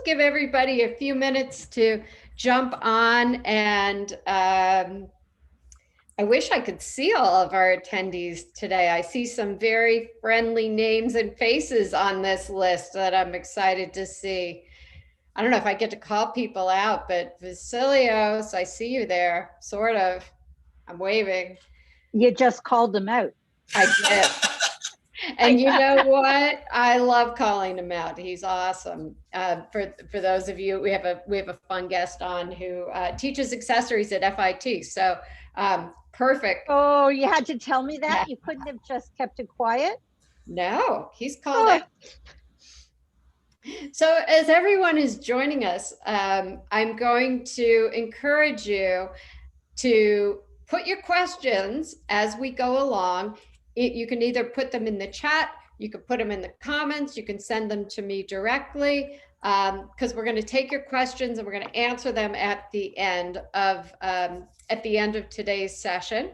give everybody a few minutes to jump on, and I wish I could see all of our attendees today. I see some very friendly names and faces on this list that I'm excited to see. I don't know if I get to call people out, but Vasilios, I see you there, sort of. I'm waving. You just called them out. I did. And you know what? I love calling him out. He's awesome. For those of you, we have a fun guest on who teaches accessories at FIT. So perfect. Oh, you had to tell me that? Yeah. You couldn't have just kept it quiet? No, he's called out. So as everyone is joining us, I'm going to encourage you to put your questions as we go along. You can either put them in the chat, you can put them in the comments, you can send them to me directly, because we're going to take your questions and we're going to answer them at the end of today's session.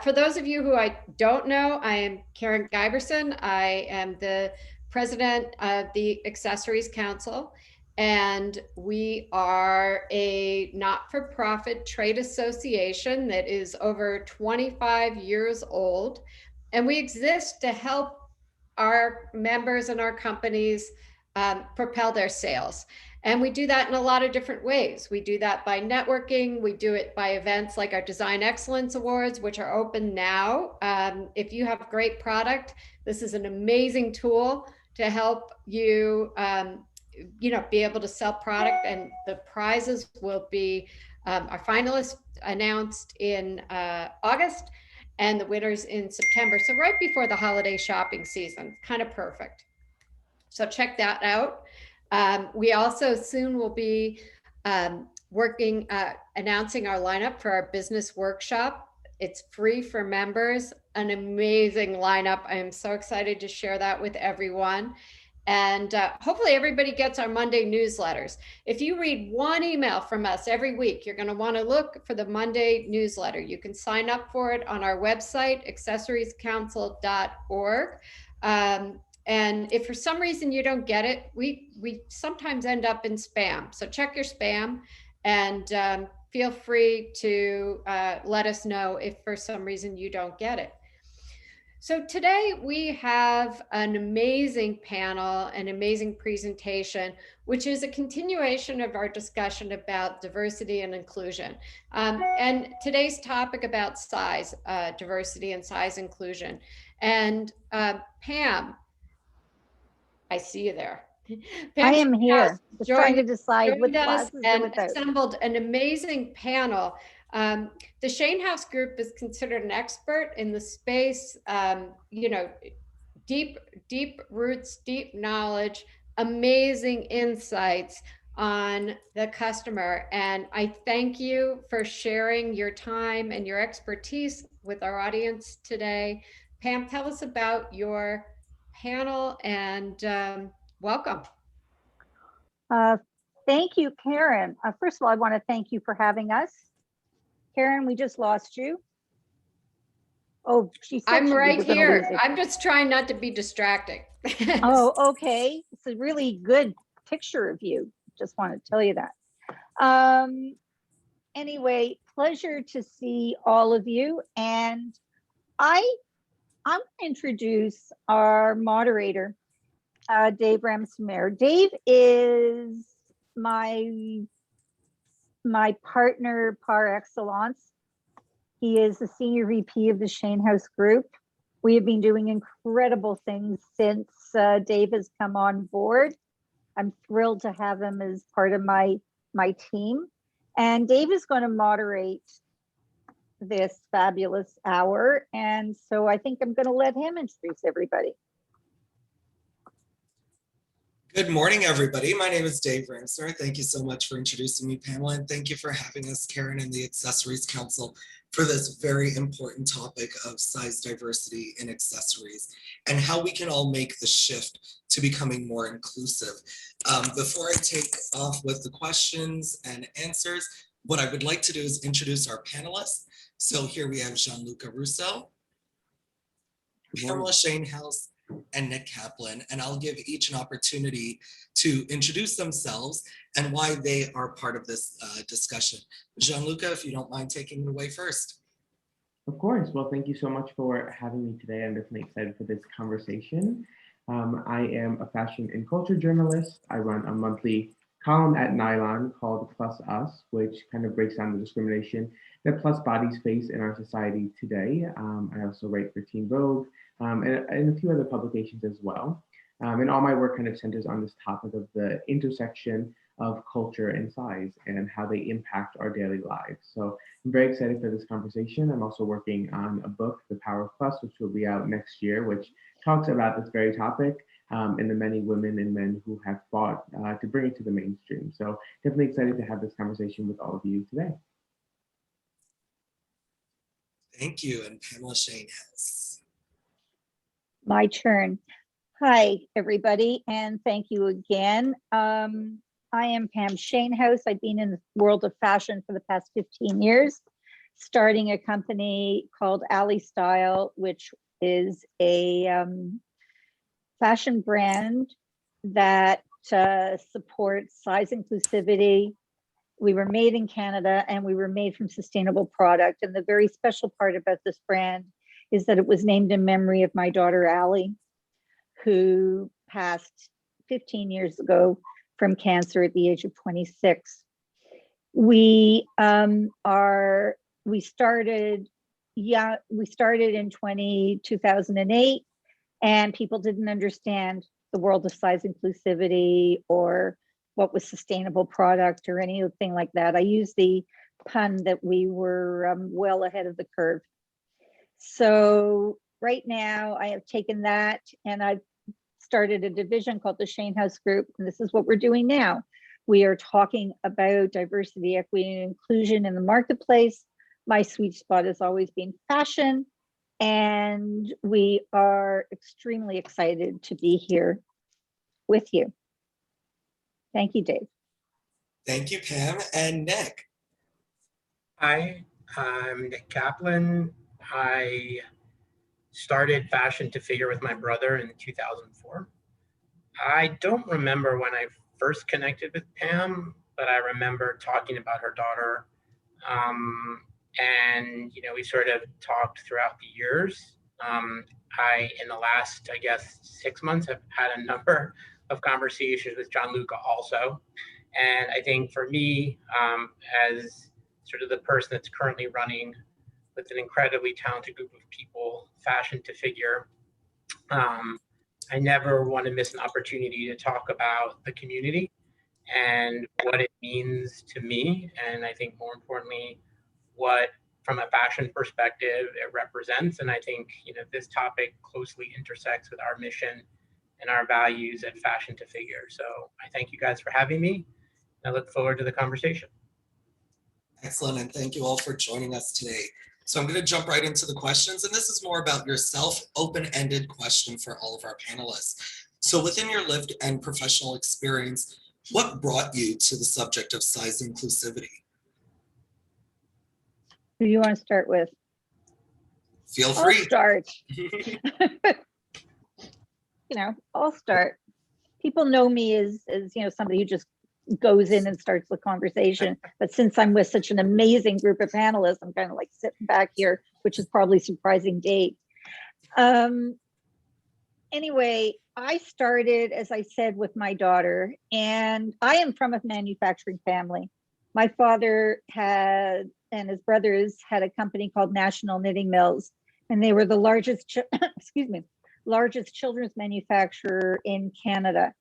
For those of you who I don't know, I am Karen Giberson. I am the president of the Accessories Council, and we are a not-for-profit trade association that is over 25 years old. And we exist to help our members and our companies propel their sales. And we do that in a lot of different ways. We do that by networking. We do it by events like our Design Excellence Awards, which are open now. If you have a great product, this is an amazing tool to help you, be able to sell product. And the prizes will be our finalists announced in August and the winners in September. So right before the holiday shopping season, kind of perfect. So check that out. We also soon will be announcing our lineup for our business workshop. It's free for members, an amazing lineup. I am so excited to share that with everyone. And hopefully everybody gets our Monday newsletters. If you read one email from us every week, you're going to want to look for the Monday newsletter. You can sign up for it on our website, accessoriescouncil.org. And if for some reason you don't get it, we sometimes end up in spam. So check your spam and feel free to let us know if for some reason you don't get it. So today we have an amazing panel, an amazing presentation, which is a continuation of our discussion about diversity and inclusion. And today's topic about size, diversity and size inclusion. And Pam, I see you there. Pam, I am here, just trying to decide with us and assembled an amazing panel. The Shainhouse group is considered an expert in the space, deep roots, deep knowledge, amazing insights on the customer. And I thank you for sharing your time and your expertise with our audience today. Pam, tell us about your panel and welcome. Thank you, Karen. First of all, I want to thank you for having us. Karen, we just lost you. Oh, she said I'm right here. I'm just trying not to be distracting. Oh, okay. It's a really good picture of you. Just want to tell you that. Anyway, pleasure to see all of you. And I'm going to introduce our moderator, Dave Ramsmeyer. Dave is my partner par excellence. He is the senior VP of the Shainhouse Group. We have been doing incredible things since Dave has come on board. I'm thrilled to have him as part of my team. And Dave is going to moderate this fabulous hour. And so I think I'm going to let him introduce everybody. Good morning, everybody. My name is Dave Ramsmeyer. Thank you so much for introducing me, Pamela, and thank you for having us, Karen, and the Accessories Council for this very important topic of size diversity in accessories and how we can all make the shift to becoming more inclusive. Before I take off with the questions and answers, what I would like to do is introduce our panelists. So here we have Gianluca Russo, Pamela Shainhouse, and Nick Kaplan, and I'll give each an opportunity to introduce themselves and why they are part of this discussion. Gianluca, if you don't mind taking it away first. Of course. Well, thank you so much for having me today. I'm definitely excited for this conversation. I am a fashion and culture journalist. I run a monthly column at Nylon called Plus Us, which kind of breaks down the discrimination that plus bodies face in our society today. I also write for Teen Vogue and a few other publications as well. And all my work kind of centers on this topic of the intersection of culture and size and how they impact our daily lives. So I'm very excited for this conversation. I'm also working on a book, The Power of Plus, which will be out next year, which talks about this very topic and the many women and men who have fought to bring it to the mainstream. So definitely excited to have this conversation with all of you today. Thank you, and Pamela Shainhouse. My turn. Hi, everybody, and thank you again. I am Pam Shainhouse. I've been in the world of fashion for the past 15 years, starting a company called Alley Style, which is a fashion brand that supports size inclusivity. We were made in Canada and we were made from sustainable product. And the very special part about this brand is that it was named in memory of my daughter, Allie, who passed 15 years ago from cancer at the age of 26. We started in 2008, and people didn't understand the world of size inclusivity or what was sustainable product or anything like that. I use the pun that we were well ahead of the curve. So right now I have taken that and I've started a division called the Shainhouse Group, and this is what we're doing now. We are talking about diversity, equity, and inclusion in the marketplace. My sweet spot has always been fashion, and we are extremely excited to be here with you. Thank you, Dave. Thank you, Pam. And Nick. Hi, I'm Nick Kaplan. I started Fashion to Figure with my brother in 2004. I don't remember when I first connected with Pam, but I remember talking about her daughter. And, we sort of talked throughout the years. In the last, 6 months, have had a number of conversations with Gianluca also. And I think for me, as sort of the person that's currently running with an incredibly talented group of people, Fashion to Figure, I never want to miss an opportunity to talk about the community and what it means to me. And I think more importantly, what from a fashion perspective it represents. And I think, this topic closely intersects with our mission and our values at Fashion to Figure. So I thank you guys for having me. I look forward to the conversation. Excellent, and thank you all for joining us today. So I'm going to jump right into the questions, and this is more about yourself, open-ended question for all of our panelists. So within your lived and professional experience, what brought you to the subject of size inclusivity? Who do you want to start with? Feel free. I'll start. I'll start. People know me as somebody who just goes in and starts the conversation. But since I'm with such an amazing group of panelists, I'm kind of like sitting back here, which is probably surprising Dave. Anyway, I started, as I said, with my daughter, and I am from a manufacturing family. My father had, and his brothers had a company called National Knitting Mills, and they were the largest, largest children's manufacturer in Canada.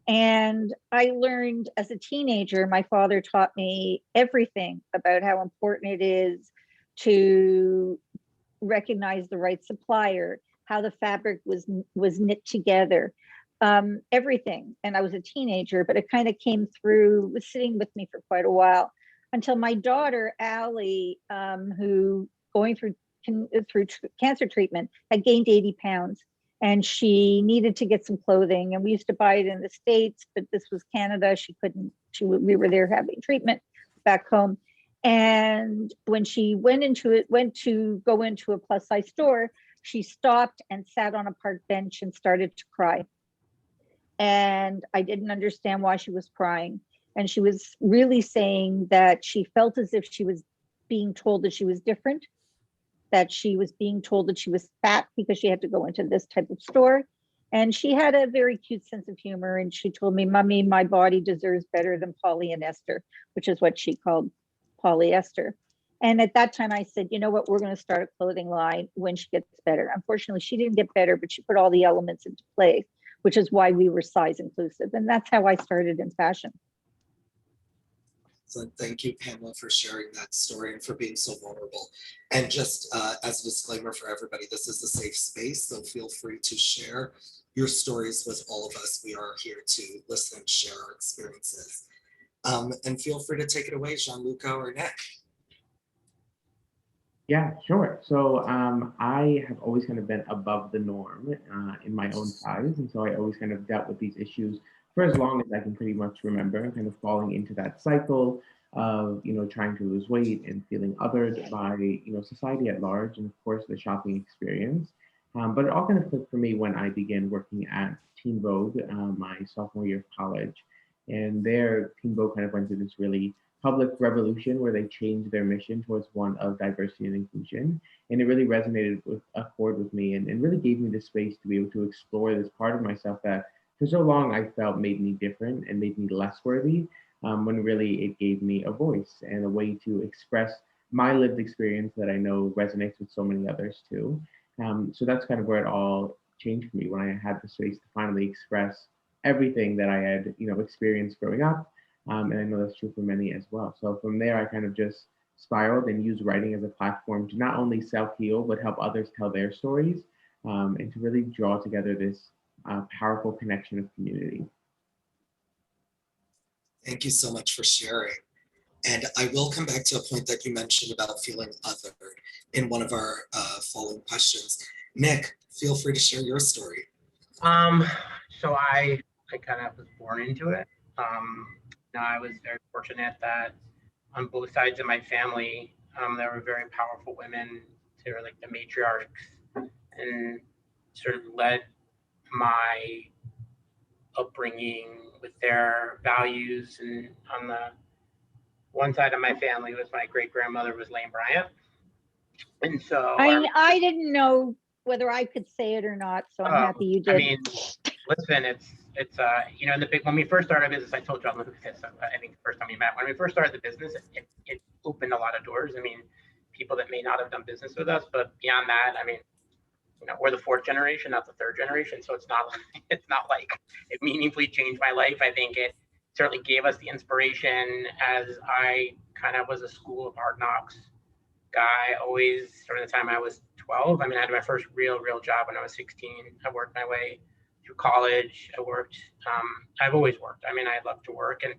And I learned as a teenager, my father taught me everything about how important it is to recognize the right supplier, how the fabric was knit together, everything. And I was a teenager, but it kind of came through, was sitting with me for quite a while until my daughter, Allie, who going through cancer treatment, had gained 80 pounds. And she needed to get some clothing, and we used to buy it in the States, but this was Canada. She couldn't, we were there having treatment back home. And when she went to go into a plus size store, she stopped and sat on a park bench and started to cry. And I didn't understand why she was crying. And she was really saying that she felt as if she was being told that she was different, that she was being told that she was fat because she had to go into this type of store. And she had a very cute sense of humor. And she told me, "Mommy, my body deserves better than polyester," which is what she called polyester. And at that time I said, you know what, we're going to start a clothing line when she gets better. Unfortunately, she didn't get better, but she put all the elements into place, which is why we were size inclusive. And that's how I started in fashion. So thank you, Pamela, for sharing that story and for being so vulnerable. And just as a disclaimer for everybody, this is a safe space, so feel free to share your stories with all of us. We are here to listen and share our experiences. And feel free to take it away, Gianluca or Nick. Yeah, sure. So I have always kind of been above the norm in my own size. And so I always kind of dealt with these issues for as long as I can pretty much remember, kind of falling into that cycle of, trying to lose weight and feeling othered by, society at large, and of course the shopping experience. But it all kind of clicked for me when I began working at Teen Vogue my sophomore year of college. And there, Teen Vogue kind of went through this really public revolution where they changed their mission towards one of diversity and inclusion. And it really resonated with a chord with me and really gave me the space to be able to explore this part of myself that for so long I felt made me different and made me less worthy, when really it gave me a voice and a way to express my lived experience that I know resonates with so many others too. So that's kind of where it all changed for me when I had the space to finally express everything that I had, experienced growing up. And I know that's true for many as well. So from there, I kind of just spiraled and used writing as a platform to not only self-heal, but help others tell their stories, and to really draw together this powerful connection of community. Thank you so much for sharing. And I will come back to a point that you mentioned about feeling othered in one of our following questions. Nick, feel free to share your story. So I kind of was born into it. I was very fortunate that on both sides of my family, there were very powerful women. They were like the matriarchs, and sort of led my upbringing with their values. And on the one side of my family was my great grandmother was Lane Bryant, and so I didn't know whether I could say it or not, so I'm happy you did. I mean, listen, it's in the big when we first started business, I told John Lucas this. I think the first time we met, when we first started the business, it opened a lot of doors. I mean, people that may not have done business with us, but beyond that, I mean, we're the fourth generation, not the third generation, so it's not like it meaningfully changed my life. I think it certainly gave us the inspiration as I kind of was a school of hard knocks guy always during the time I was 12. I mean, I had my first real job when I was 16. I worked my way through college. I've always worked. I mean, I love to work. And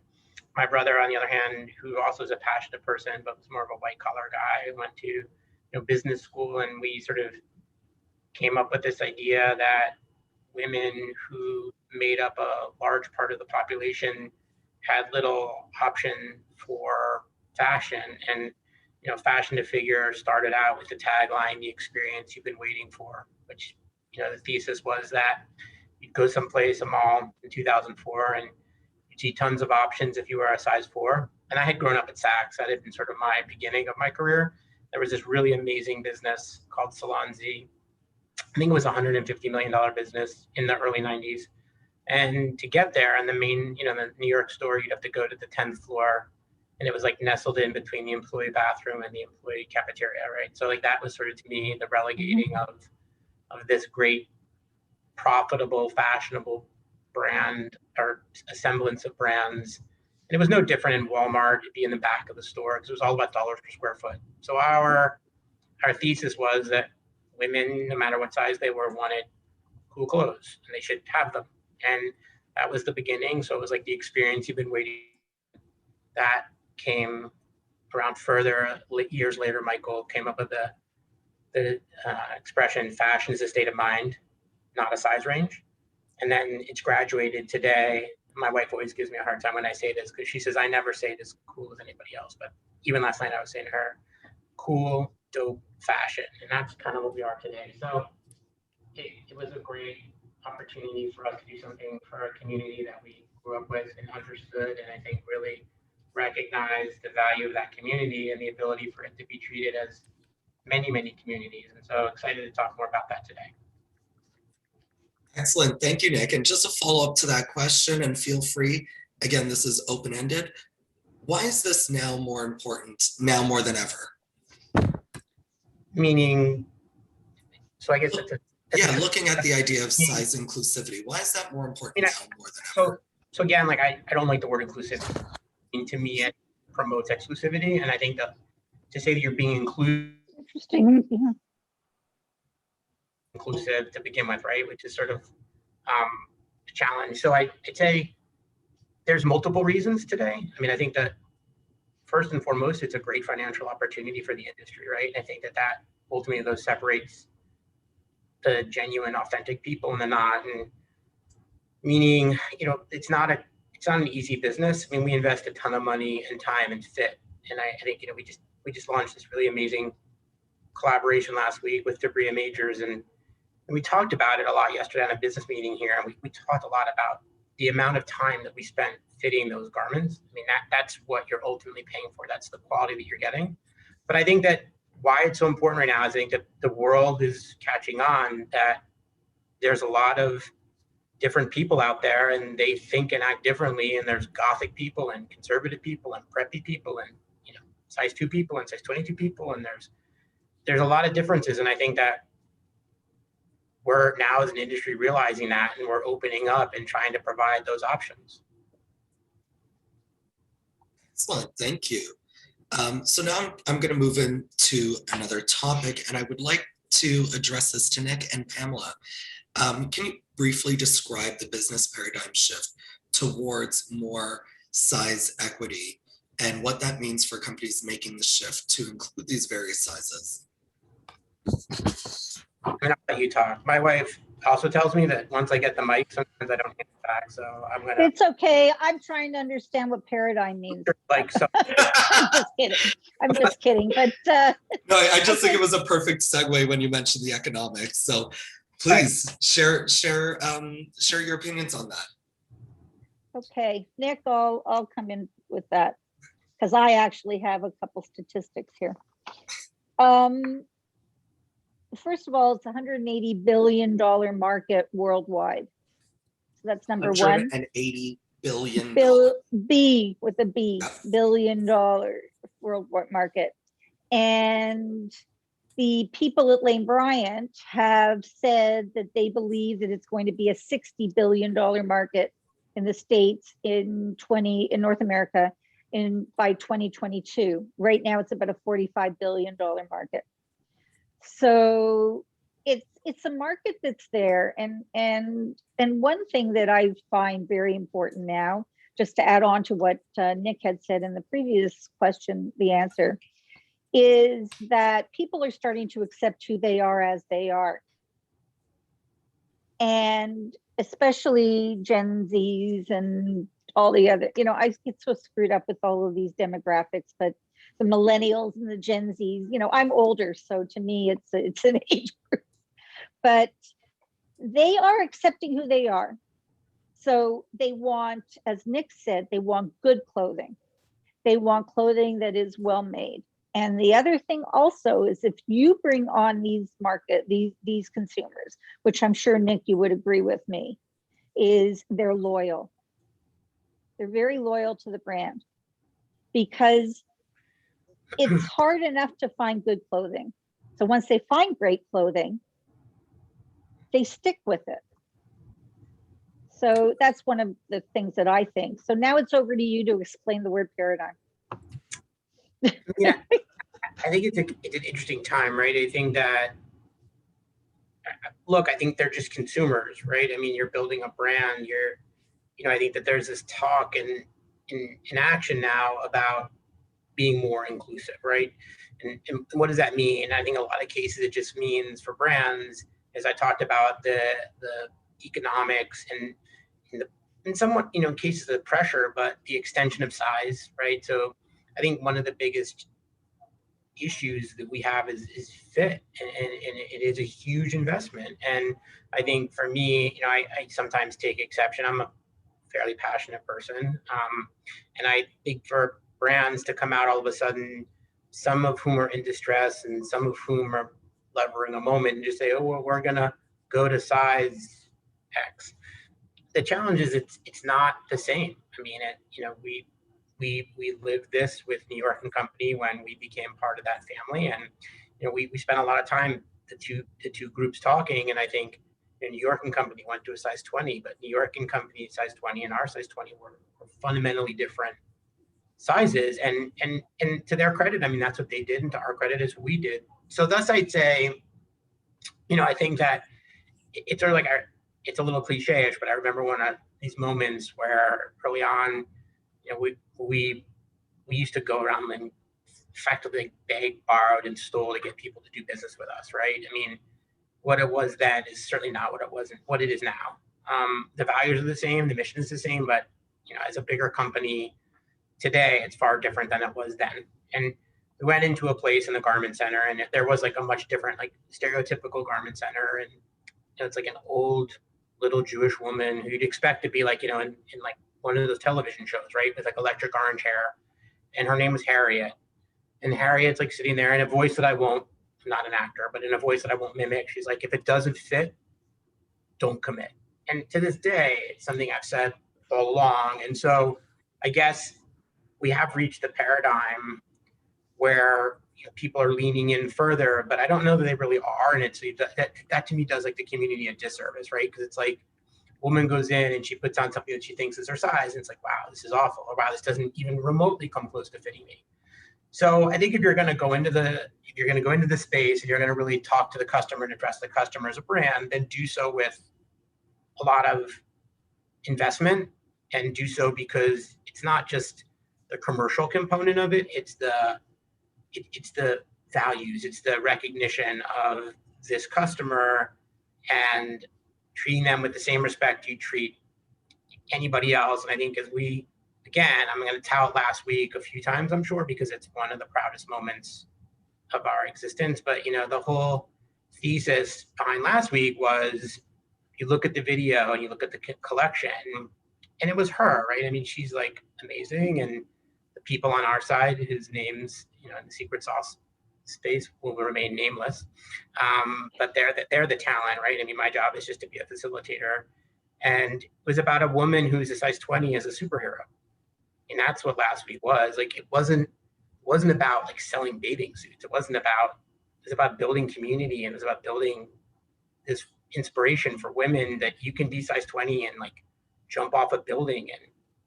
my brother, on the other hand, who also is a passionate person, but was more of a white collar guy, went to business school, and we sort of came up with this idea that women who made up a large part of the population had little option for fashion. And fashion to figure started out with the tagline, "The experience you've been waiting for," which, the thesis was that you'd go someplace, a mall in 2004, and you'd see tons of options if you were a size 4. And I had grown up at Saks. That had been sort of my beginning of my career. There was this really amazing business called Salon Z. I think it was a $150 million business in the early 90s. And to get there, and the main, the New York store, you'd have to go to the 10th floor, and it was like nestled in between the employee bathroom and the employee cafeteria, right? So like that was sort of to me the relegating of this great, profitable, fashionable brand, or a semblance of brands. And it was no different in Walmart. It'd be in the back of the store because it was all about dollars per square foot. So our thesis was that women, no matter what size they were, wanted cool clothes, and they should have them. And that was the beginning. So it was like the experience you've been waiting. That came around further years later. Michael came up with the expression, "Fashion is a state of mind, not a size range." And then it's graduated today. My wife always gives me a hard time when I say this, because she says I never say it as cool as anybody else. But even last night I was saying to her, cool dope fashion. And that's kind of what we are today. So it was a great opportunity for us to do something for a community that we grew up with and understood, and I think really recognize the value of that community and the ability for it to be treated as many, many communities. And so excited to talk more about that today. Excellent. Thank you, Nick. And just a follow up to that question, and feel free, again, this is open ended. Why is this now more important, now more than ever? Meaning, so I guess that's looking at the idea of size inclusivity. Why is that more important now more than ever? So again, like I don't like the word inclusive. To me, it promotes exclusivity. And I think that to say that you're being Interesting. Yeah. inclusive to begin with, right? Which is sort of a challenge. So I'd say there's multiple reasons today. I mean, I think that first and foremost, it's a great financial opportunity for the industry, right? And I think that ultimately those separates the genuine, authentic people and the not. And meaning, it's not an easy business. I mean, we invest a ton of money and time and fit. And I think, we just launched this really amazing collaboration last week with Debris Majors, and we talked about it a lot yesterday on a business meeting here. And we talked a lot about the amount of time that we spent fitting those garments. I mean, that's what you're ultimately paying for. That's the quality that you're getting. But I think that why it's so important right now is I think that the world is catching on, that there's a lot of different people out there and they think and act differently. And there's gothic people and conservative people and preppy people and, size 2 people and size 22 people. And there's a lot of differences. And I think that we're now as an industry realizing that, and we're opening up and trying to provide those options. Excellent, thank you. So now I'm going to move into another topic, and I would like to address this to Nick and Pamela. Can you briefly describe the business paradigm shift towards more size equity and what that means for companies making the shift to include these various sizes? I'm gonna let you talk. My wife also tells me that once I get the mic, sometimes I don't hand it back. So I'm gonna. It's okay. I'm trying to understand what paradigm means. Like so. I'm just kidding. But no, I just think it was a perfect segue when you mentioned the economics. So please share your opinions on that. Okay, Nick, I'll come in with that because I actually have a couple statistics here. First of all, it's $180 billion market worldwide. So that's number one. An $80 billion. B with a B, $billion worldwide market. And the people at Lane Bryant have said that they believe that it's going to be a $60 billion market in the States in North America by 2022. Right now, it's about a $45 billion market. So it's a market that's there. And one thing that I find very important now, just to add on to what Nick had said in the previous question, the answer, is that people are starting to accept who they are as they are. And especially Gen Zs and all the other, I get so screwed up with all of these demographics, but the millennials and the Gen Zs, I'm older, so to me, it's an age group, but they are accepting who they are. So they want, as Nick said, they want good clothing. They want clothing that is well made. And the other thing also is if you bring on these consumers, which I'm sure, Nick, you would agree with me, is they're loyal. They're very loyal to the brand because it's hard enough to find good clothing. So once they find great clothing, they stick with it. So that's one of the things that I think. So now it's over to you to explain the word paradigm. Yeah, I think it's an interesting time, right? I think that, look, I think they're just consumers, right? I mean, you're building a brand. I think that there's this talk and in action now about being more inclusive, right? And what does that mean? And I think a lot of cases it just means for brands, as I talked about, the economics and somewhat, cases of pressure, but the extension of size, right? So I think one of the biggest issues that we have is fit, and it is a huge investment. And I think for me, I sometimes take exception. I'm a fairly passionate person, and I think for brands to come out all of a sudden, some of whom are in distress and some of whom are levering a moment, and just say, oh, well, we're gonna go to size X. The challenge is it's not the same. I mean, we lived this with New York and Company when we became part of that family, and we spent a lot of time, the two groups talking, and I think New York and Company went to a size 20, but New York and Company size 20 and our size 20 were fundamentally different sizes, and to their credit, I mean, that's what they did, and to our credit is what we did. So thus I'd say, I think that it's sort of like it's a little cliche-ish, but I remember one of these moments where early on, we used to go around and effectively beg, borrowed, and stole to get people to do business with us, right? I mean, what it was then is certainly not what it is now. The values are the same, the mission is the same, but as a bigger company today, it's far different than it was then. And we went into a place in the garment center, and there was like a much different, like stereotypical garment center, and it's like an old little Jewish woman who you'd expect to be like, in like one of those television shows, right? With like electric orange hair. And her name was Harriet. And Harriet's like sitting there in a voice that I'm not an actor, but in a voice that I won't mimic. She's like, if it doesn't fit, don't commit. And to this day, it's something I've said all along. And so I guess we have reached a paradigm where people are leaning in further, but I don't know that they really are. And it's that to me does like the community a disservice, right? Because it's like, woman goes in and she puts on something that she thinks is her size, and it's like, wow, this is awful, or wow, this doesn't even remotely come close to fitting me. So I think if you're going to go into the space and you're going to really talk to the customer and address the customer as a brand, then do so with a lot of investment, and do so because it's not just the commercial component of it, it's the values, it's the recognition of this customer and treating them with the same respect you treat anybody else. And I think I'm going to tout last week a few times, I'm sure, because it's one of the proudest moments of our existence. But, the whole thesis behind last week was, you look at the video and you look at the collection, and it was her, right? I mean, she's like amazing. And the people on our side whose names, in the secret sauce space will remain nameless. But they're the talent, right? I mean, my job is just to be a facilitator. And it was about a woman who's a size 20 as a superhero. And that's what last week was. Like, it wasn't about like selling bathing suits. It was about building community, and it was about building this inspiration for women that you can be size 20 and like jump off a building and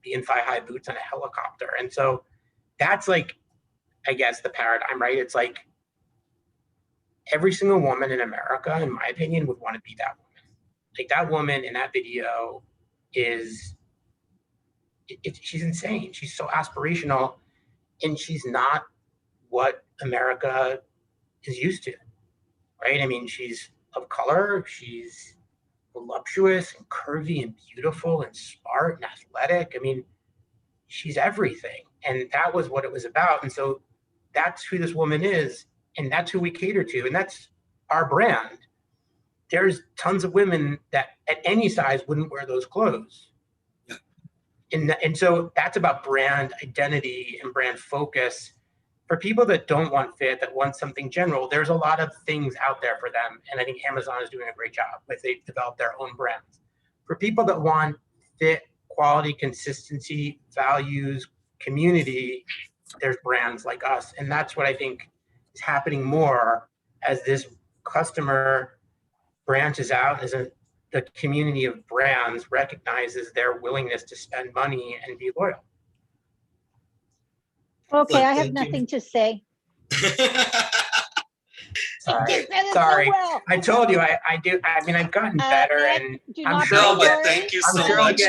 be in thigh-high boots on a helicopter. And so that's like, I guess, the paradigm, right? It's like every single woman in America, in my opinion, would want to be that woman. Like, that woman in that video she's insane. She's so aspirational, and she's not what America is used to, right? I mean, she's of color, she's voluptuous and curvy and beautiful and smart and athletic. I mean, she's everything. And that was what it was about. And so that's who this woman is, and that's who we cater to, and that's our brand. There's tons of women that at any size wouldn't wear those clothes. Yeah. And so that's about brand identity and brand focus. For people that don't want fit, that want something general, there's a lot of things out there for them. And I think Amazon is doing a great job with, they've developed their own brands. For people that want fit, quality, consistency, values, community, there's brands like us. And that's what I think is happening more as this customer branches out, as the community of brands recognizes their willingness to spend money and be loyal. Okay, I have nothing to say. Sorry. So well. I told you I do. I mean, I've gotten better, and I'm sure. No, but thank you so much.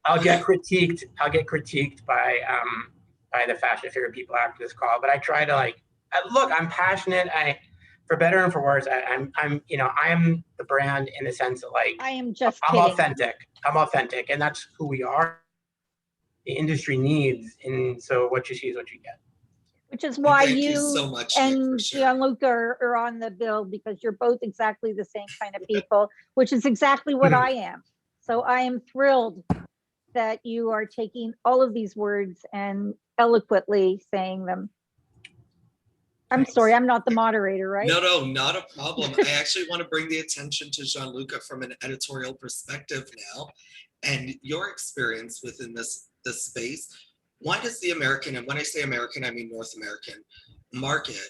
I'll get critiqued. by the fashion figure people after this call. But I try to look. I'm passionate. For better and for worse, I'm I am the brand in the sense that I'm authentic, and that's who we are. The industry needs, and so what you see is what you get. Which is why Thank you so you much, Nick, for and sharing. Gianluca are on the bill, because you're both exactly the same kind of people, which is exactly what I am. So I am thrilled that you are taking all of these words and eloquently saying them. I'm sorry, I'm not the moderator, right? No, not a problem. I actually want to bring the attention to Gianluca from an editorial perspective now, and your experience within this space. Why does the American, and when I say American, I mean North American market,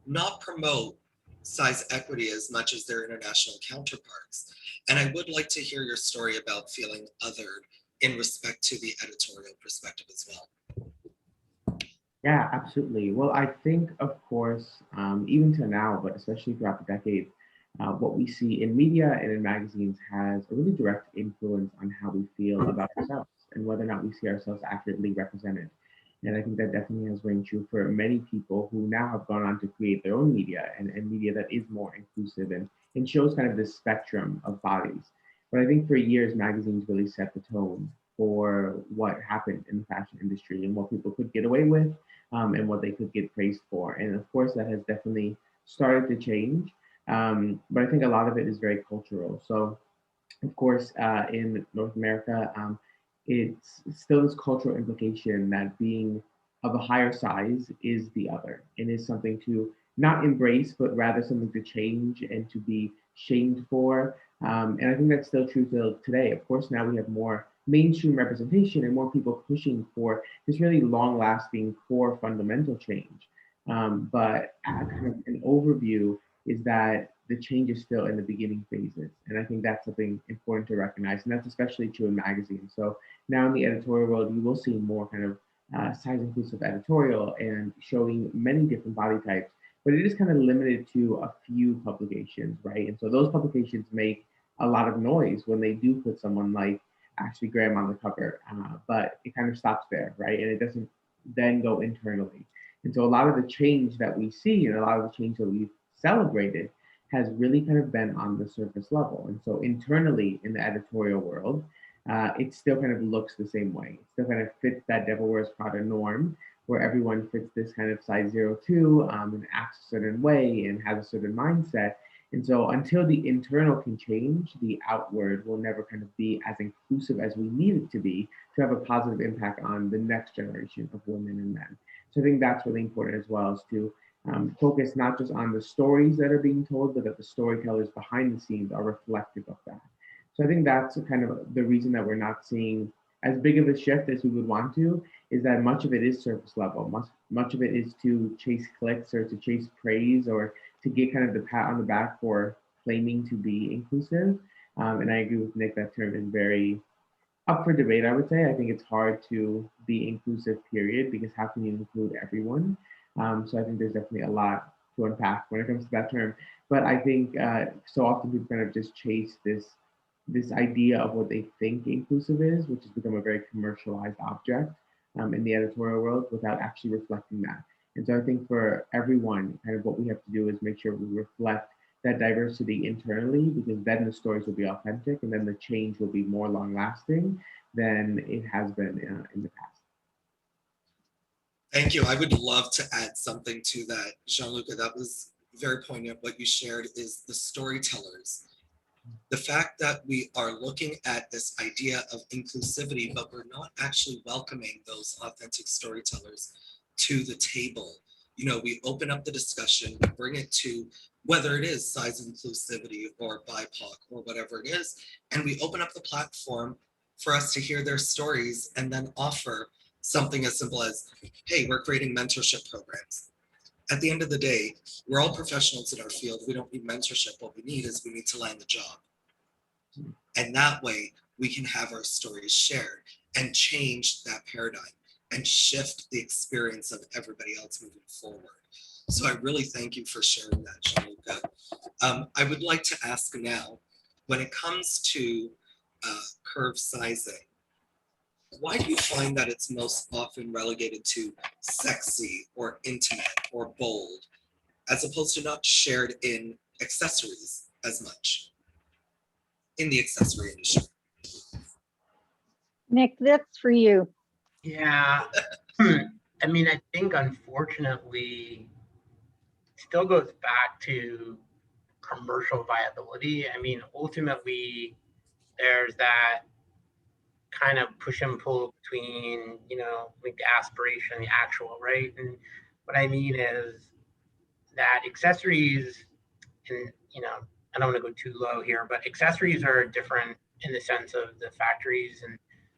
not promote size equity as much as their international counterparts? And I would like to hear your story about feeling othered in respect to the editorial perspective as well. Yeah, absolutely. Well, I think, of course, even to now, but especially throughout the decade, what we see in media and in magazines has a really direct influence on how we feel about ourselves and whether or not we see ourselves accurately represented. And I think that definitely has rang true for many people who now have gone on to create their own media and media that is more inclusive and shows kind of this spectrum of bodies. But I think for years, magazines really set the tone for what happened in the fashion industry and what people could get away with, and what they could get praised for. And of course, that has definitely started to change. But I think a lot of it is very cultural. So, of course, in North America, it's still this cultural implication that being of a higher size is the other and is something to not embrace, but rather something to change and to be shamed for. And I think that's still true till today. Of course, now we have more mainstream representation and more people pushing for this really long lasting core fundamental change. But kind of an overview is that the change is still in the beginning phases. And I think that's something important to recognize. And that's especially true in magazines. So now in the editorial world, you will see more kind of size inclusive editorial and showing many different body types, but it is kind of limited to a few publications, right? And so those publications make a lot of noise when they do put someone like Ashley Graham on the cover, but it kind of stops there, right? And it doesn't then go internally. And so a lot of the change that we see and a lot of the change that we've celebrated has really kind of been on the surface level. And so internally in the editorial world, it still kind of looks the same way. It still kind of fits that Devil Wears Prada norm where everyone fits this kind of size 02 and acts a certain way and has a certain mindset. And so until the internal can change, the outward will never kind of be as inclusive as we need it to be to have a positive impact on the next generation of women and men. So I think that's really important as well, is to focus not just on the stories that are being told, but that the storytellers behind the scenes are reflective of that. So I think that's kind of the reason that we're not seeing as big of a shift as we would want to, is that much of it is surface level. Much of it is to chase clicks or to chase praise or to get kind of the pat on the back for claiming to be inclusive. And I agree with Nick, that term is very up for debate, I would say. I think it's hard to be inclusive, period, because how can you include everyone? So I think there's definitely a lot to unpack when it comes to that term. But I think so often people kind of just chase this idea of what they think inclusive is, which has become a very commercialized object in the editorial world without actually reflecting that. And so I think for everyone, kind of what we have to do is make sure we reflect that diversity internally, because then the stories will be authentic and then the change will be more long lasting than it has been in the past. Thank you. I would love to add something to that, Gianluca. That was very poignant. What you shared is the storytellers. The fact that we are looking at this idea of inclusivity, but we're not actually welcoming those authentic storytellers to the table. You know, we open up the discussion, we bring it to whether it is size inclusivity or BIPOC or whatever it is, and we open up the platform for us to hear their stories and then offer something as simple as, hey, we're creating mentorship programs. At the end of the day, we're all professionals in our field. We don't need mentorship. What we need is we need to land the job. And that way we can have our stories shared and change that paradigm and shift the experience of everybody else moving forward. So I really thank you for sharing that, Gianluca. I would like to ask now, when it comes to curve sizing, why do you find that it's most often relegated to sexy or intimate or bold, as opposed to not shared in accessories as much in the accessory industry? Nick, that's for you. Yeah. I mean, I think unfortunately, it still goes back to commercial viability. I mean, ultimately, there's that kind of push and pull between, you know, like the aspiration and the actual, right? And what I mean is that accessories, and you know, I don't want to go too low here, but accessories are different in the sense of the factories and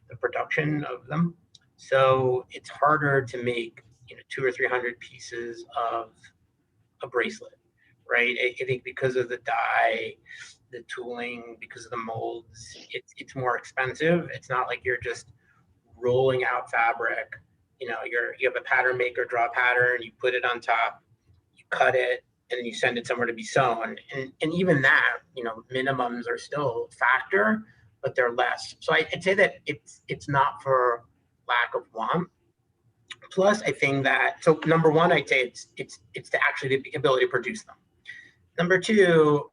the production of them. So it's harder to make, you know, 200 or 300 pieces of a bracelet, right? I think because of the dye, the tooling, because of the molds, it's more expensive. It's not like you're just rolling out fabric. You know, you have a pattern maker draw a pattern, you put it on top, you cut it, and then you send it somewhere to be sewn. And even that, you know, minimums are still a factor, but they're less. So I'd say that it's not for lack of want. Plus, I think that, so number one, I'd say it's the actually the ability to produce them. Number two,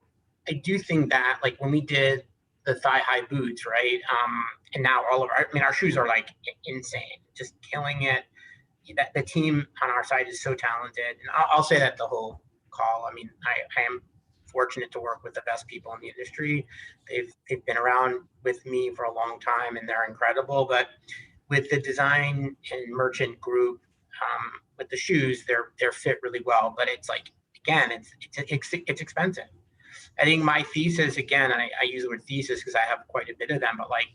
I do think that like when we did the thigh high boots, right? And now all of our, I mean, our shoes are like insane, just killing it. That the team on our side is so talented, and I'll say that the whole call. I mean, I am fortunate to work with the best people in the industry. They've been around with me for a long time, and they're incredible. But with the design and merchant group, with the shoes, they're fit really well. But it's like again, it's expensive. I think my thesis again, and I use the word thesis because I have quite a bit of them, but like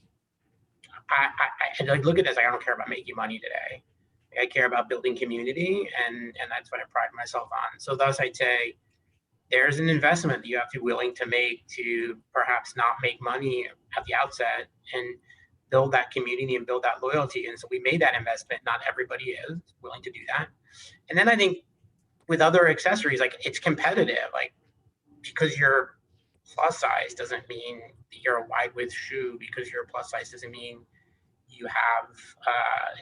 I look at this, I don't care about making money today. I care about building community, and that's what I pride myself on. So thus I'd say there's an investment that you have to be willing to make to perhaps not make money at the outset and build that community and build that loyalty. And so we made that investment. Not everybody is willing to do that. And then I think with other accessories, like it's competitive. Like because you're plus size doesn't mean you're a wide width shoe. Because you're plus size doesn't mean you have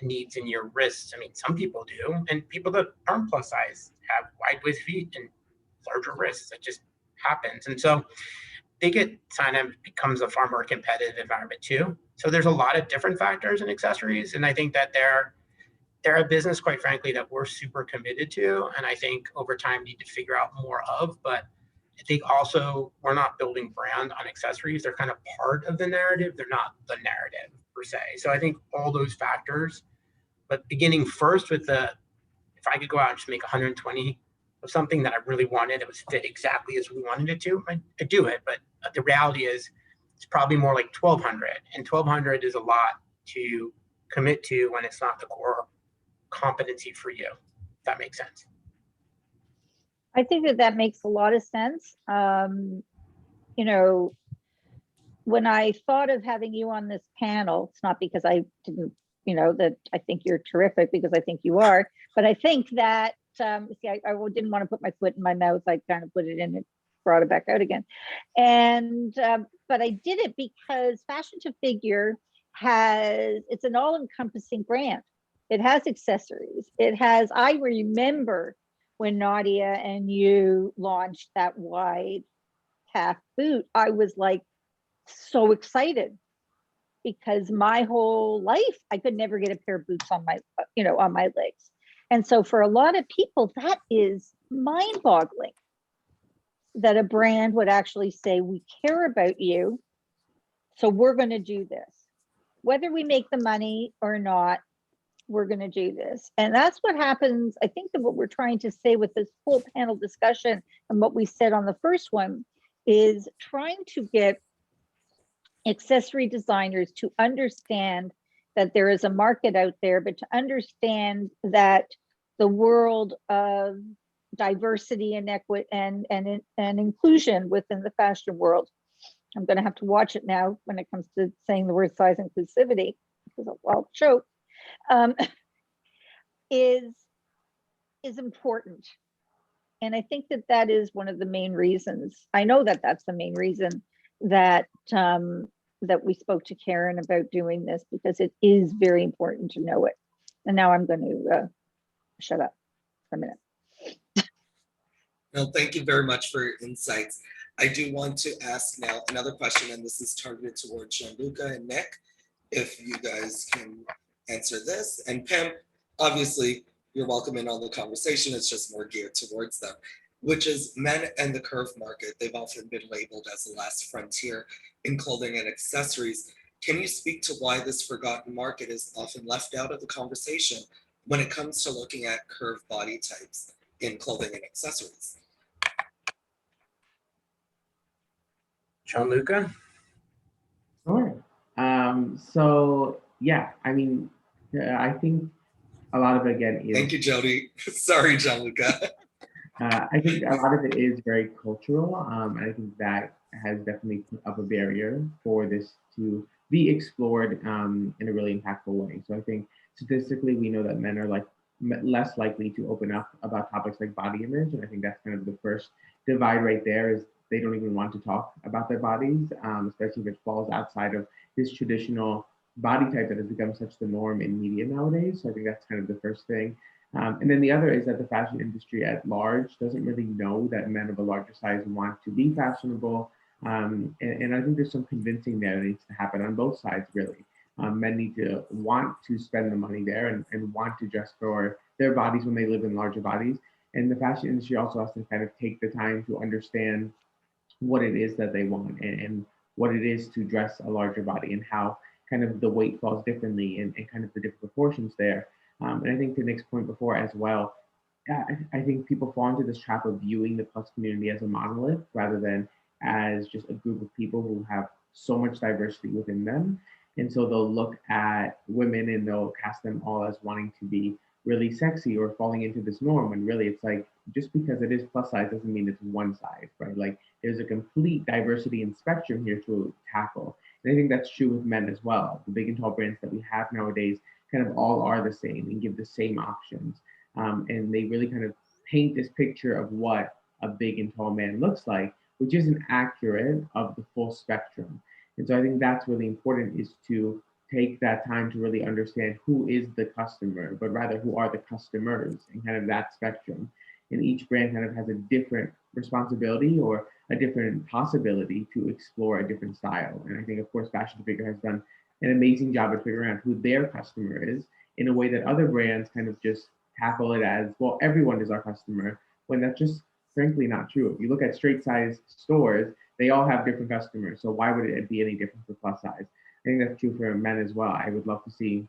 needs in your wrists. I mean, some people do, and people that aren't plus size have wide width feet and larger wrists. It just happens. And so they get signed up, becomes a far more competitive environment too. So there's a lot of different factors in accessories. And I think that they're a business, quite frankly, that we're super committed to. And I think over time need to figure out more of, but I think also we're not building brand on accessories. They're kind of part of the narrative. They're not the narrative per se. So I think all those factors, but beginning first with if I could go out and just make 120 of something that I really wanted, it was fit exactly as we wanted it to, I'd do it. But the reality is it's probably more like 1,200, and 1,200 is a lot to commit to when it's not the core competency for you. If that makes sense. I think that makes a lot of sense. You know, when I thought of having you on this panel, it's not because I didn't, you know, that I think you're terrific, because I think you are, but I think that, see, I didn't want to put my foot in my mouth. I kind of put it in and brought it back out again. And, but I did it because Fashion to Figure it's an all-encompassing brand. It has accessories. It has, I remember when Nadia and you launched that wide calf boot, I was like so excited, because my whole life I could never get a pair of boots on my, you know, on my legs. And so for a lot of people, that is mind-boggling that a brand would actually say, we care about you, so we're going to do this. Whether we make the money or not, we're going to do this. And that's what happens. I think that what we're trying to say with this whole panel discussion and what we said on the first one is trying to get accessory designers to understand that there is a market out there, but to understand that the world of diversity and equity and inclusion within the fashion world, I'm going to have to watch it now when it comes to saying the word size inclusivity, because I'll choke, is important. And I think that that is one of the main reasons. I know that that's the main reason that that we spoke to Karen about doing this, because it is very important to know it. And now I'm going to shut up for a minute. Well, thank you very much for your insights. I do want to ask now another question, and this is targeted towards Gianluca and Nick, if you guys can answer this. And Pam, obviously, you're welcome in on the conversation. It's just more geared towards them, which is men and the curve market. They've often been labeled as the last frontier in clothing and accessories. Can you speak to why this forgotten market is often left out of the conversation when it comes to looking at curved body types in clothing and accessories? Gianluca? Sure. So yeah, I mean, I think a lot of it again is. Thank you, Jody. Sorry, Gianluca. I think a lot of it is very cultural, and I think that has definitely put up a barrier for this to be explored in a really impactful way. So I think statistically, we know that men are like less likely to open up about topics like body image, and I think that's kind of the first divide right there. Is they don't even want to talk about their bodies, especially if it falls outside of this traditional body type that has become such the norm in media nowadays. So I think that's kind of the first thing. And then the other is that the fashion industry at large doesn't really know that men of a larger size want to be fashionable. And I think there's some convincing there that needs to happen on both sides, really. Men need to want to spend the money there and want to dress for their bodies when they live in larger bodies. And the fashion industry also has to kind of take the time to understand what it is that they want and what it is to dress a larger body and how kind of the weight falls differently and kind of the different proportions there. And I think to Nick's point before as well, I think people fall into this trap of viewing the plus community as a monolith rather than as just a group of people who have so much diversity within them. And so they'll look at women and they'll cast them all as wanting to be really sexy or falling into this norm. When really it's like, just because it is plus size doesn't mean it's one size, right? Like there's a complete diversity and spectrum here to tackle. And I think that's true with men as well. The big and tall brands that we have nowadays kind of all are the same and give the same options. And they really kind of paint this picture of what a big and tall man looks like, which isn't accurate of the full spectrum. And so I think that's really important, is to take that time to really understand who is the customer, but rather who are the customers and kind of that spectrum. And each brand kind of has a different responsibility or a different possibility to explore a different style. And I think, of course, Fashion Figure has done an amazing job at figuring out who their customer is in a way that other brands kind of just tackle it as, well, everyone is our customer, when that's just frankly not true. If you look at straight size stores, they all have different customers. So why would it be any different for plus size? I think that's true for men as well. I would love to see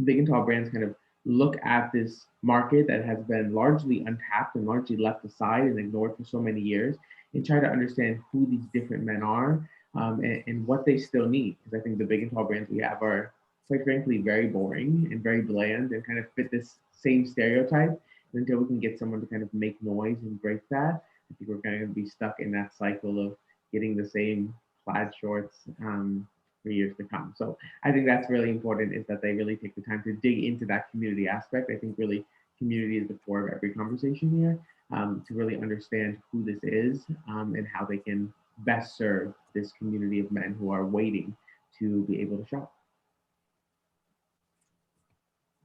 big and tall brands kind of look at this market that has been largely untapped and largely left aside and ignored for so many years, and try to understand who these different men are, and what they still need. Because I think the big and tall brands we have are, quite frankly, very boring and very bland and kind of fit this same stereotype. And until we can get someone to kind of make noise and break that, I think we're going to be stuck in that cycle of getting the same plaid shorts for years to come. So I think that's really important, is that they really take the time to dig into that community aspect. I think really community is the core of every conversation here, to really understand who this is, and how they can best serve this community of men who are waiting to be able to shop.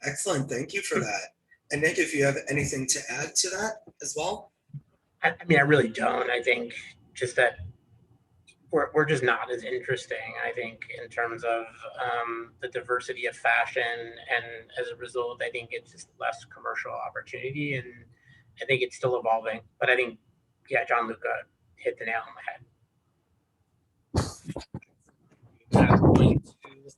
Excellent. Thank you for that. And Nick, if you have anything to add to that as well? I mean, I really don't. I think just that we're just not as interesting, I think, in terms of the diversity of fashion. And as a result, I think it's just less commercial opportunity. And I think it's still evolving. But I think, yeah, Gianluca hit the nail on the head. I'm going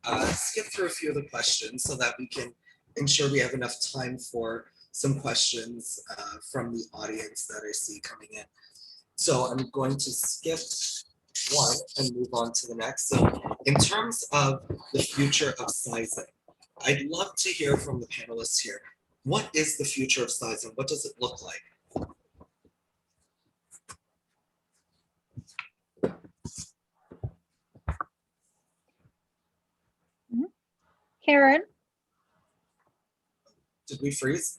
to skip through a few of the questions so that we can ensure we have enough time for some questions from the audience that I see coming in. So I'm going to skip one and move on to the next. So in terms of the future of sizing, I'd love to hear from the panelists here. What is the future of sizing? What does it look like? Karen, Did we freeze?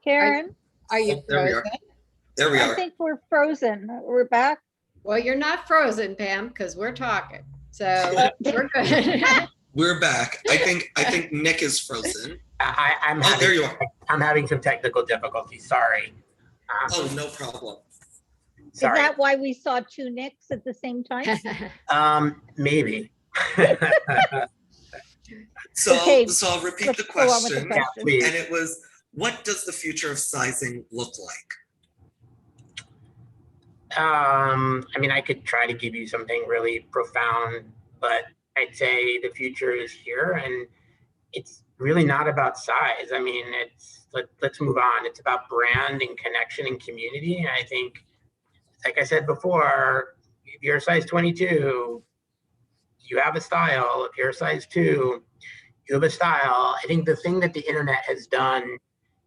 Karen, Are you Oh, there we are. frozen? There we I are. think we're frozen. We're back. Well, you're not frozen, Pam, because we're talking. So we're good. We're back. I think Nick is frozen. I'm Oh, there you are. I'm having some technical difficulties. Sorry. Oh, no problem. Sorry. Is that why we saw two Nicks at the same time? Maybe. So, Okay, so I'll repeat let's the go on with the question. Yeah, please. And it was, what does the future of sizing look like? I mean, I could try to give you something really profound, but I'd say the future is here, and it's really not about size. I mean, let's move on. It's about brand and connection and community. And I think, like I said before, if you're a size 22, you have a style. If you're a size 2, you have a style. I think the thing that the internet has done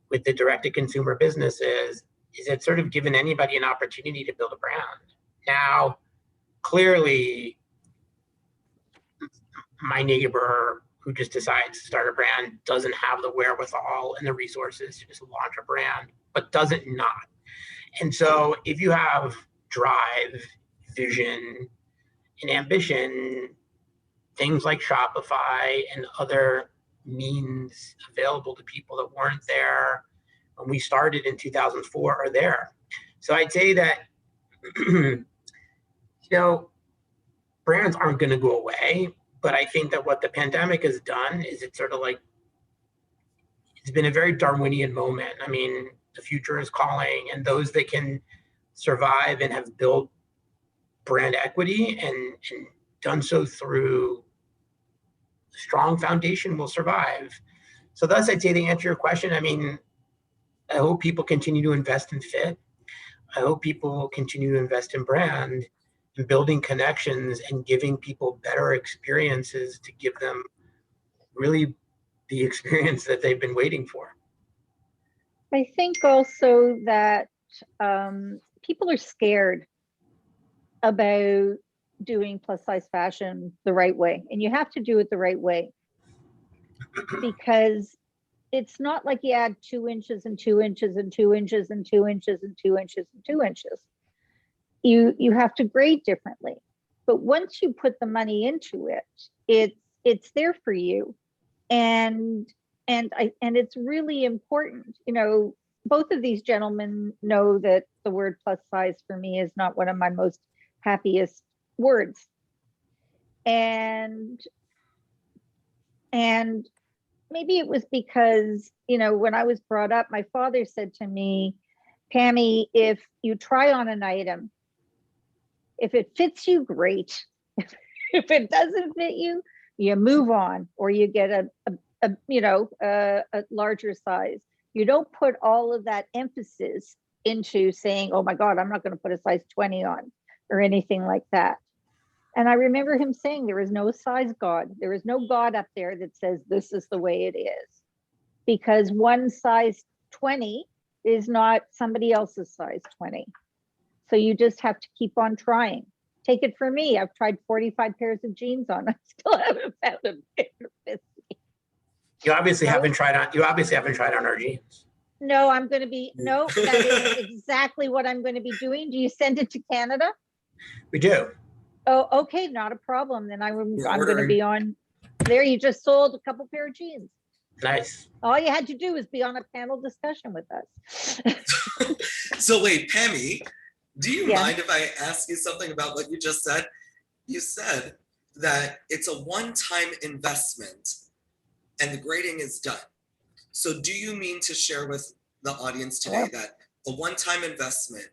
with the direct-to-consumer businesses is it's sort of given anybody an opportunity to build a brand. Now, clearly, my neighbor who just decides to start a brand doesn't have the wherewithal and the resources to just launch a brand, but doesn't not. And so if you have drive, vision, and ambition, things like Shopify and other means available to people that weren't there when we started in 2004 are there. So I'd say that, you know, brands aren't going to go away, but I think that what the pandemic has done is it's sort of like, it's been a very Darwinian moment. I mean, the future is calling, and those that can survive and have built brand equity and done so through a strong foundation will survive. So thus, I'd say to answer your question, I mean, I hope people continue to invest in fit. I hope people continue to invest in brand and building connections and giving people better experiences to give them really the experience that they've been waiting for. I think also that people are scared about doing plus size fashion the right way, and you have to do it the right way, because it's not like you add 2 inches and 2 inches and 2 inches and 2 inches and 2 inches and 2 inches. You have to grade differently, but once you put the money into it, it's there for you, and it's really important. You know, both of these gentlemen know that the word plus size for me is not one of my most happiest words, and maybe it was because, you know, when I was brought up, my father said to me, Pammy, if you try on an item, if it fits you, great. If it doesn't fit you, you move on, or you get a larger size. You don't put all of that emphasis into saying, oh my God, I'm not going to put a size 20 on or anything like that. And I remember him saying there is no size God. There is no God up there that says this is the way it is, because one size 20 is not somebody else's size 20. So you just have to keep on trying. Take it from me. I've tried 45 pairs of jeans on. I still haven't found a pair that fits me. You obviously haven't tried on our jeans. No, I'm going to be, no, that is exactly what I'm going to be doing. Do you send it to Canada? We do. Oh, okay, not a problem. Then I'm going to be on there. You just sold a couple pair of jeans. Nice. All you had to do was be on a panel discussion with us. So wait, Pammy, do you Yeah. mind if I ask you something about what you just said? You said that it's a one-time investment and the grading is done. So do you mean to share with the audience today that a one-time investment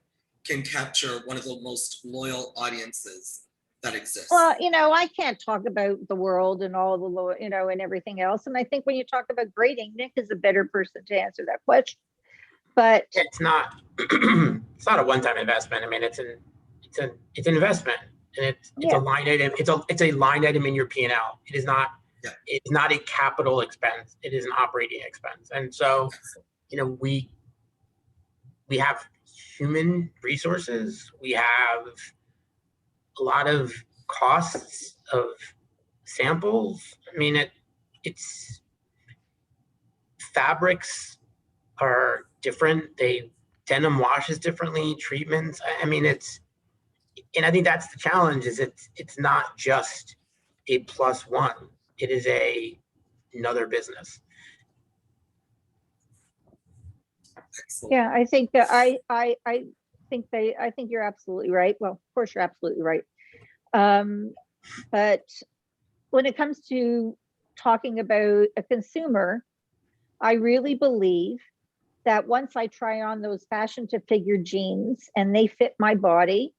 can capture one of the most loyal audiences that exists? Well, you know, I can't talk about the world and all the, you know, and everything else. And I think when you talk about grading, Nick is a better person to answer that question. But it's not it's not a one-time investment. I mean, it's an investment, and it's a line item. It's a line item in your P&L. It is not. Yeah. It's not a capital expense. It is an operating expense. And so, you know, we have human resources. We have a lot of costs of samples. I mean, it's fabrics are different. Denim washes differently, treatments. I mean, and I think that's the challenge, is it's not just a plus one. It is another business. Excellent. yeah, I think that I think you're absolutely right. Well, of course you're absolutely right. But when it comes to talking about a consumer, I really believe that once I try on those fashion to figure jeans and they fit my body,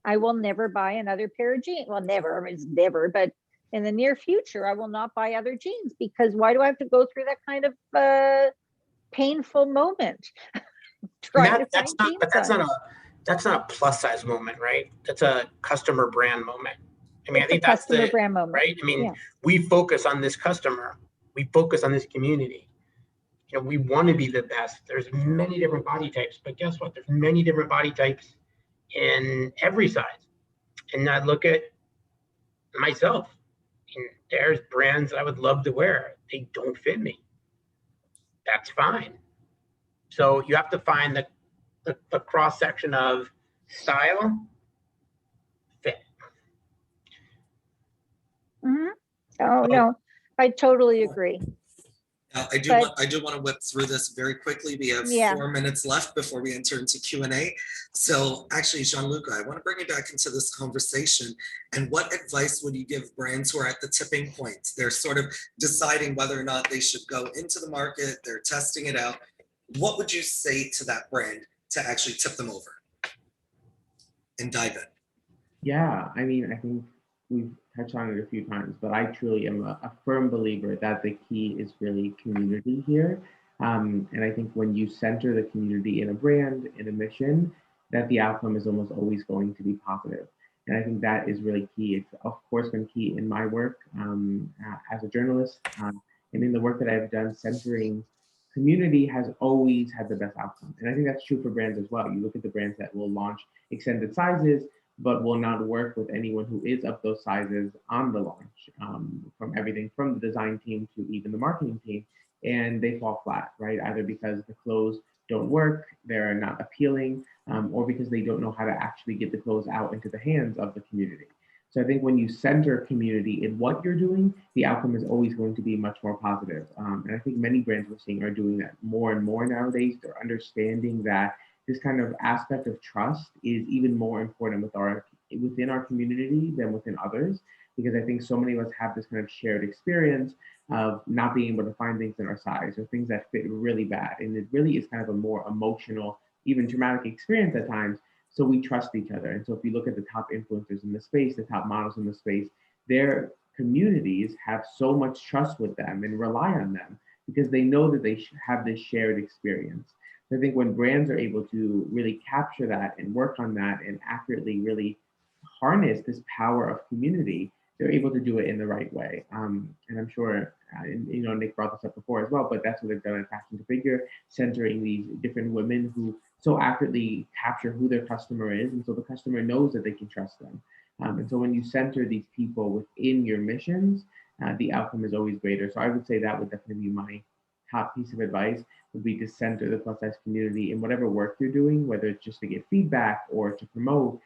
I will never buy another pair of jeans. Well, never, I mean, it's never, but in the near future, I will not buy other jeans, because why do I have to go through that kind of painful moment? Trying to That's find not, jeans but on. that's not a plus size moment, right? That's a customer brand moment. I mean, I It's a think that's customer the, brand moment. right? I mean, Yeah. we focus on this customer, we focus on this community. You know, we want to be the best. There's many different body types, but guess what? There's many different body types in every size. And I look at myself, and there's brands I would love to wear. They don't fit me. That's fine. So you have to find the cross section of style, fit. Mm-hmm. Oh, no, I totally agree. Now, But I do want to whip through this very quickly. We have yeah, 4 minutes left before we enter into Q&A. So actually, Gianluca, I want to bring you back into this conversation. And what advice would you give brands who are at the tipping point? They're sort of deciding whether or not they should go into the market. They're testing it out. What would you say to that brand to actually tip them over and dive in? Yeah, I mean, I think we've touched on it a few times, but I truly am a firm believer that the key is really community here. And I think when you center the community in a brand, in a mission, that the outcome is almost always going to be positive. And I think that is really key. It's of course been key in my work as a journalist, and in the work that I've done centering community has always had the best outcome. And I think that's true for brands as well. You look at the brands that will launch extended sizes, but will not work with anyone who is of those sizes on the launch, from everything from the design team to even the marketing team. And they fall flat, right? Either because the clothes don't work, they're not appealing, or because they don't know how to actually get the clothes out into the hands of the community. So I think when you center community in what you're doing, the outcome is always going to be much more positive. And I think many brands we're seeing are doing that more and more nowadays. They're understanding that this kind of aspect of trust is even more important within our community than within others, because I think so many of us have this kind of shared experience of not being able to find things in our size or things that fit really bad. And it really is kind of a more emotional, even traumatic experience at times. So we trust each other. And so if you look at the top influencers in the space, the top models in the space, their communities have so much trust with them and rely on them because they know that they have this shared experience. So I think when brands are able to really capture that and work on that and accurately really harness this power of community, they're able to do it in the right way. And I'm sure, Nick brought this up before as well, but that's what they've done in Fashion to Figure, centering these different women who so accurately capture who their customer is. And so the customer knows that they can trust them. And so when you center these people within your missions, the outcome is always greater. So I would say that would definitely be my top piece of advice, would be to center the plus size community in whatever work you're doing, whether it's just to get feedback or to promote,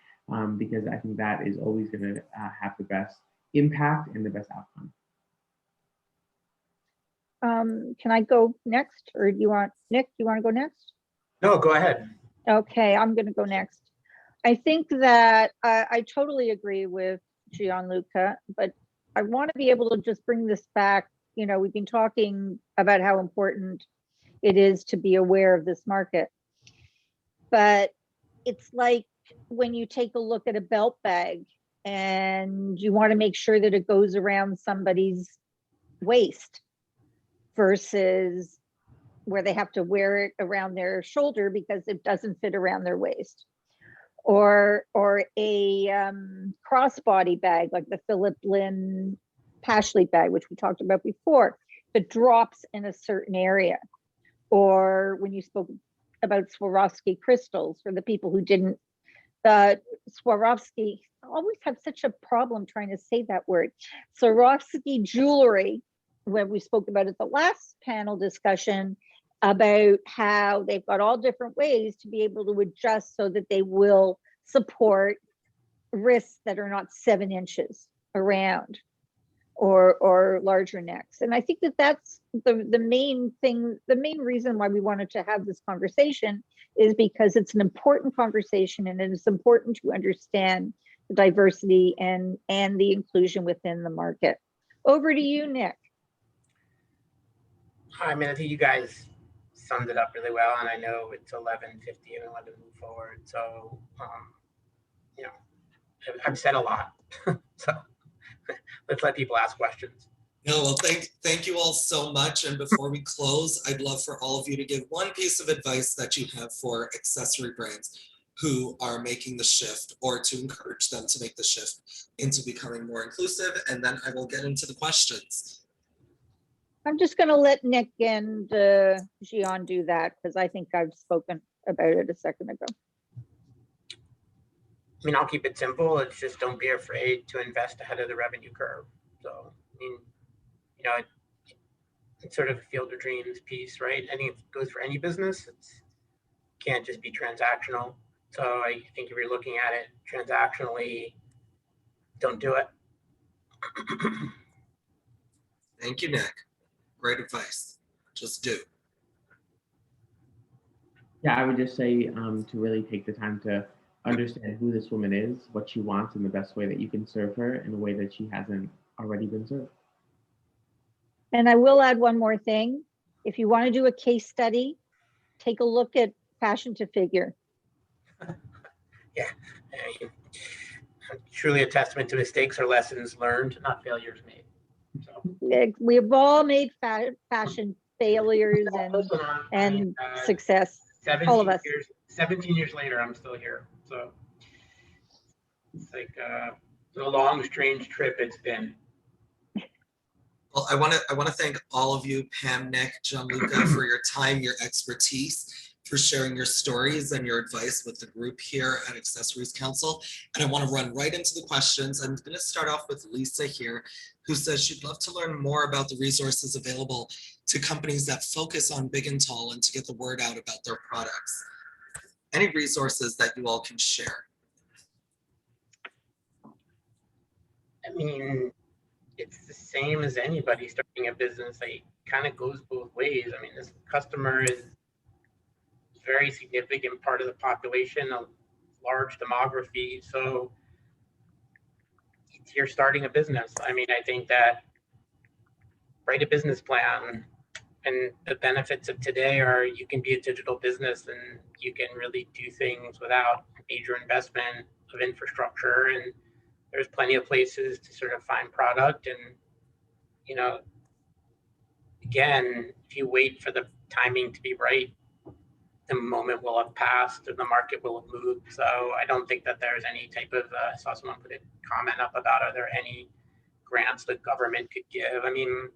because I think that is always going to have the best impact and the best outcome. Can I go next, or do you want, Nick, do you want to go next? No, go ahead. Okay, I'm going to go next. I think that I totally agree with Gianluca, but I want to be able to just bring this back. You know, we've been talking about how important it is to be aware of this market, but it's like when you take a look at a belt bag and you want to make sure that it goes around somebody's waist versus where they have to wear it around their shoulder because it doesn't fit around their waist, or a crossbody bag like the Philip Lynn Pashley bag, which we talked about before, that drops in a certain area, or when you spoke about Swarovski crystals, for the people who didn't, Swarovski, I always have such a problem trying to say that word, Swarovski jewelry, when we spoke about it the last panel discussion, about how they've got all different ways to be able to adjust so that they will support wrists that are not 7 inches around, or larger necks. And I think that that's the main thing, the main reason why we wanted to have this conversation is because it's an important conversation, and it is important to understand the diversity and the inclusion within the market. Over to you, Nick. I mean, I think you guys summed it up really well, and I know it's 11:50 and I want to move forward. So, you know, I've said a lot. So let's let people ask questions. No, well, thank you all so much. And before we close, I'd love for all of you to give one piece of advice that you have for accessory brands who are making the shift, or to encourage them to make the shift into becoming more inclusive. And then I will get into the questions. I'm just going to let Nick and Gian do that because I think I've spoken about it a second ago. I mean, I'll keep it simple. It's just don't be afraid to invest ahead of the revenue curve. So, I mean, you know, it's sort of a field of dreams piece, right? I think it goes for any business. It's can't just be transactional. So I think if you're looking at it transactionally, don't do it. Thank you, Nick. Great advice. Just do. Yeah, I would just say to really take the time to understand who this woman is, what she wants, and the best way that you can serve her in a way that she hasn't already been served. And I will add one more thing. If you want to do a case study, take a look at Fashion to Figure. Yeah, truly a testament to mistakes or lessons learned, not failures made. So. We've all made fashion failures and success. 17 all of us. 17 years later, I'm still here. So it's like a long, strange trip it's been. Well, I want to thank all of you, Pam, Nick, Gianluca, for your time, your expertise, for sharing your stories and your advice with the group here at Accessories Council. And I want to run right into the questions. I'm going to start off with Lisa here, who says she'd love to learn more about the resources available to companies that focus on big and tall and to get the word out about their products. Any resources that you all can share? I mean, it's the same as anybody starting a business. It kind of goes both ways. I mean, this customer is a very significant part of the population, a large demography. So you're starting a business. I mean, I think that write a business plan, and the benefits of today are you can be a digital business and you can really do things without major investment of infrastructure. And there's plenty of places to sort of find product. And, you know, again, if you wait for the timing to be right, the moment will have passed and the market will have moved. So I don't think that there's any type of, I saw someone put a comment up about, are there any grants the government could give? I mean,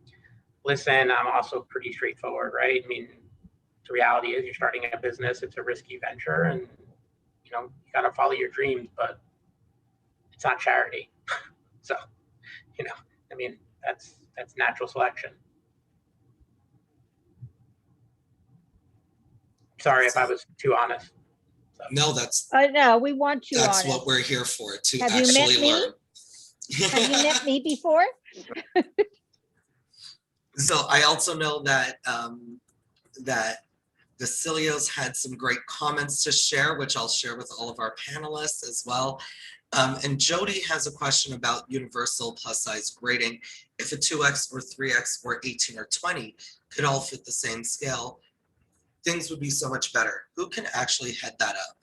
listen, I'm also pretty straightforward, right? I mean, the reality is you're starting a business, it's a risky venture, and, you know, you got to follow your dreams, but it's not charity. So, you know, I mean, that's natural selection. Sorry if I was too honest. So. No, that's no, we want you. That's honest. what we're here for, to Have actually you met learn. Me? Have you met me before? So I also know that that Vasilios had some great comments to share, which I'll share with all of our panelists as well. And Jody has a question about universal plus size grading. If a 2X or 3X or 18 or 20 could all fit the same scale, things would be so much better. Who can actually head that up?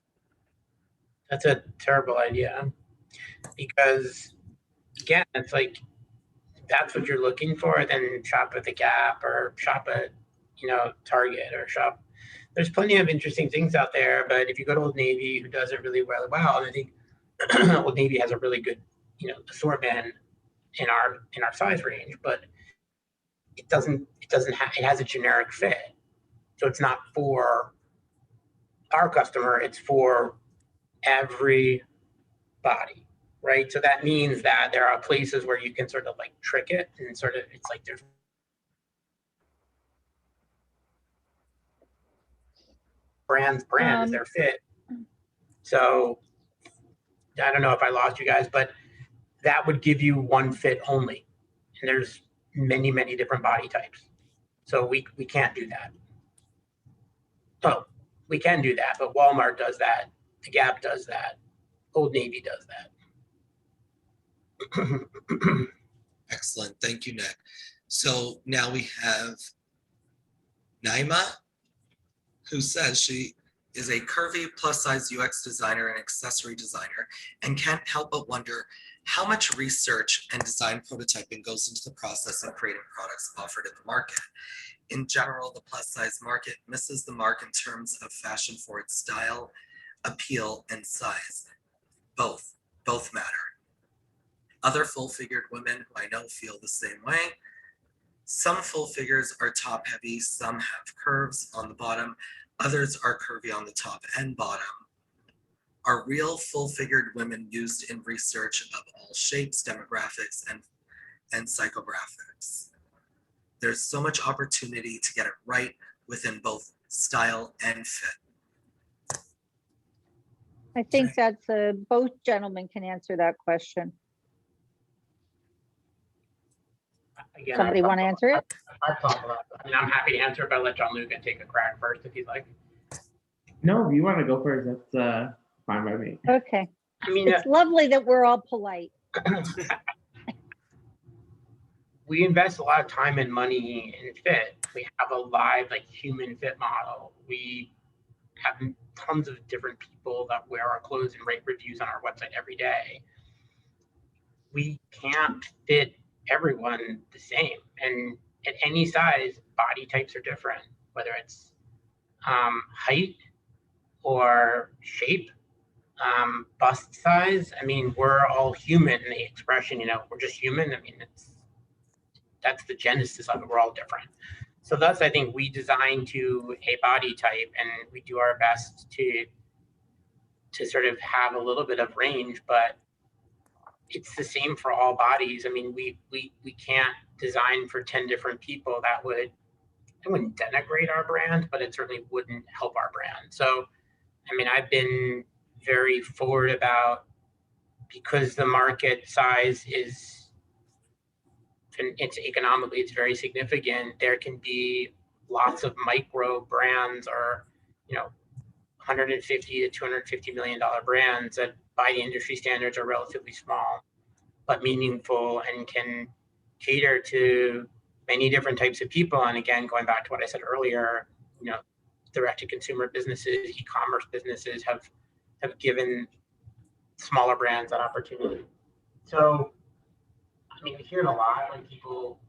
That's a terrible idea, because again, it's like, that's what you're looking for, then shop at the Gap or shop at, you know, Target or shop. There's plenty of interesting things out there, but if you go to Old Navy, who does it really well, and I think Old Navy has a really good, you know, assortment in our size range, but it has a generic fit. So it's not for our customer, it's for every body, right? So that means that there are places where you can sort of like trick it, and sort of, it's like there's brand is their fit. So I don't know if I lost you guys, but that would give you one fit only. And there's many, many different body types. So we can't do that. Oh, we can do that, but Walmart does that. The Gap does that. Old Navy does that. Excellent. Thank you, Nick. So now we have Naima. who says she is a curvy plus size UX designer and accessory designer and can't help but wonder how much research and design prototyping goes into the process of creating products offered in the market. In general, the plus size market misses the mark in terms of fashion for its style, appeal, and size. Both matter. Other full-figured women who I know feel the same way. Some full figures are top heavy, some have curves on the bottom, others are curvy on the top and bottom. Are real full-figured women used in research of all shapes, demographics, and psychographics? There's so much opportunity to get it right within both style and fit. I think that's both gentlemen can answer that question. Again, Somebody want to answer it? I've thought about it. I mean, I'm happy to answer it, but I'll let John Luca take a crack first if he'd like. No, if you want to go first, that's fine by me. Okay. I mean, It's lovely that we're all polite. we invest a lot of time and money in fit. We have a live, like, human fit model. We have tons of different people that wear our clothes and write reviews on our website every day. We can't fit everyone the same, and at any size, body types are different, whether it's height or shape, bust size. I mean, we're all human in the expression, you know, we're just human. I mean, that's the genesis of it. We're all different. So thus, I think we design to a body type, and we do our best to sort of have a little bit of range, but it's the same for all bodies. I mean, we can't design for 10 different people. That wouldn't denigrate our brand, but it certainly wouldn't help our brand. So, I mean, I've been very forward about, because the market size is, it's economically, it's very significant. There can be lots of micro brands, or, you know, 150 to $250 million brands that by the industry standards are relatively small, but meaningful and can cater to many different types of people. And again, going back to what I said earlier, you know, direct-to-consumer businesses, e-commerce businesses have given smaller brands that opportunity. So, I mean, we hear it a lot when people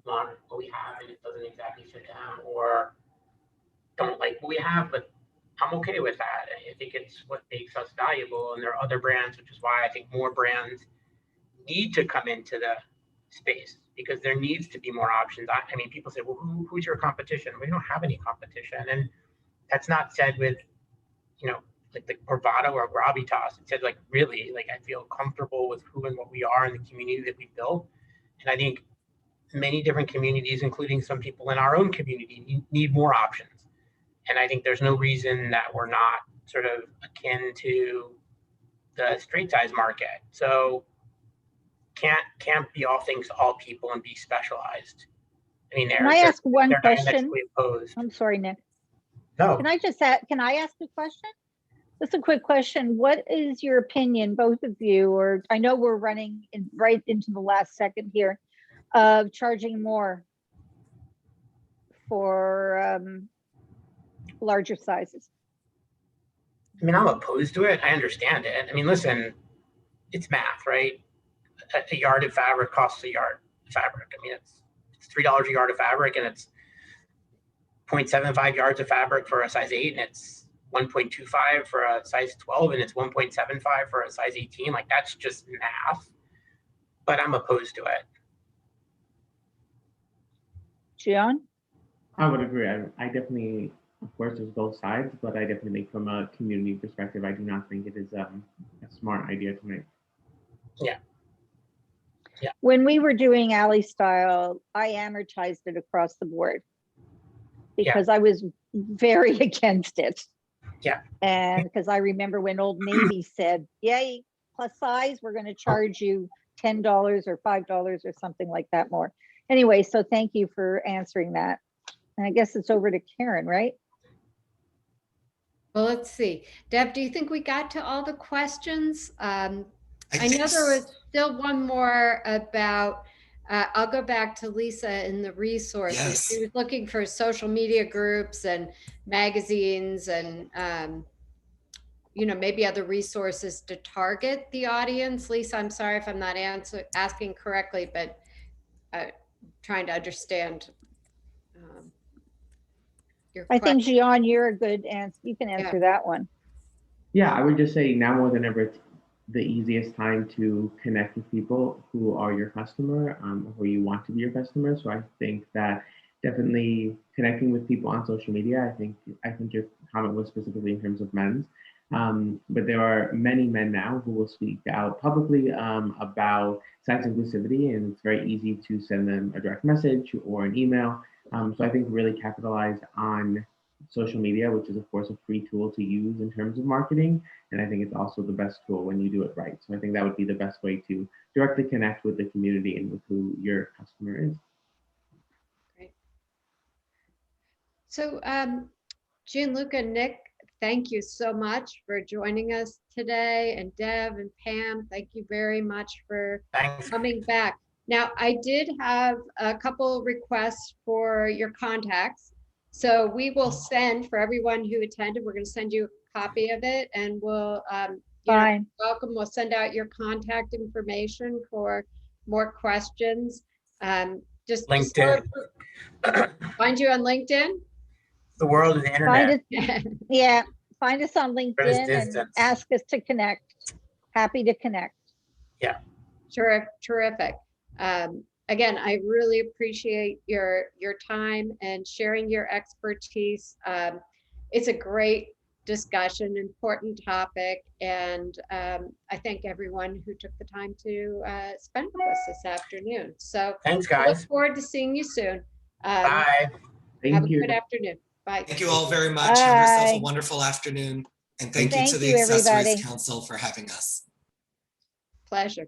want what we have and it doesn't exactly fit them, or don't like what we have, but I'm okay with that. I think it's what makes us valuable, and there are other brands, which is why I think more brands need to come into the space, because there needs to be more options. I mean, people say, well, who's your competition? We don't have any competition. And that's not said with, you know, like bravado or gravitas. It said, like, really, like, I feel comfortable with who and what we are and the community that we built. And I think many different communities, including some people in our own community, need more options. And I think there's no reason that we're not sort of akin to the straight size market. So can't be all things to all people and be specialized. I mean, Can I ask one question? diametrically opposed. I'm sorry, Nick. No. Can I ask a question? Just a quick question. What is your opinion, both of you, or I know we're running right into the last second here, of charging more for larger sizes? I mean, I'm opposed to it. I understand it. I mean, listen, it's math, right? A yard of fabric costs a yard of fabric. I mean, it's $3 a yard of fabric, and it's 0.75 yards of fabric for a size 8, and it's 1.25 for a size 12, and it's 1.75 for a size 18. Like, that's just math. But I'm opposed to it. John? I would agree. I definitely, of course, there's both sides, but I definitely think from a community perspective, I do not think it is a smart idea to make. Yeah. Yeah. When we were doing Alley Style, I amortized it across the board because I was very against it. Yeah. And because I remember when Old Navy said, yay, plus size, we're going to charge you $10 or $5 or something like that more. Anyway, so thank you for answering that. And I guess it's over to Karen, right? Well, let's see. Deb, do you think we got to all the questions? I know there was still one more about I'll go back to Lisa in the resources. Yes. She was looking for social media groups and magazines and, maybe other resources to target the audience. Lisa, I'm sorry if I'm not asking correctly, but trying to understand your I question. think, Gian, you're a good answer. You can answer that one. Yeah, I would just say now more than ever, it's the easiest time to connect with people who are your customer, who you want to be your customer. So I think that definitely connecting with people on social media. I think your comment was specifically in terms of men's, but there are many men now who will speak out publicly about size inclusivity, and it's very easy to send them a direct message or an email. So I think really capitalize on social media, which is of course a free tool to use in terms of marketing. And I think it's also the best tool when you do it right. So I think that would be the best way to directly connect with the community and with who your customer is. Great. So Gianluca, Nick, thank you so much for joining us today. And Deb and Pam, thank you very much for coming back. Now, I did have a couple requests for your contacts. So we will send, for everyone who attended, we're going to send you a copy of it, and we'll, Fine. welcome. We'll send out your contact information for more questions. Just LinkedIn. Find you on LinkedIn. The world of the internet. Find us on LinkedIn and ask us to connect. Happy to connect. Yeah. Terrific. Again, I really appreciate your time and sharing your expertise. It's a great discussion, important topic, and I thank everyone who took the time to spend with us this afternoon. So thanks, I guys. look forward to seeing you soon. Bye. Have a good afternoon. Bye. Thank you all very much. Have yourself a wonderful afternoon. And thank you to the Accessories Council for having us. Pleasure.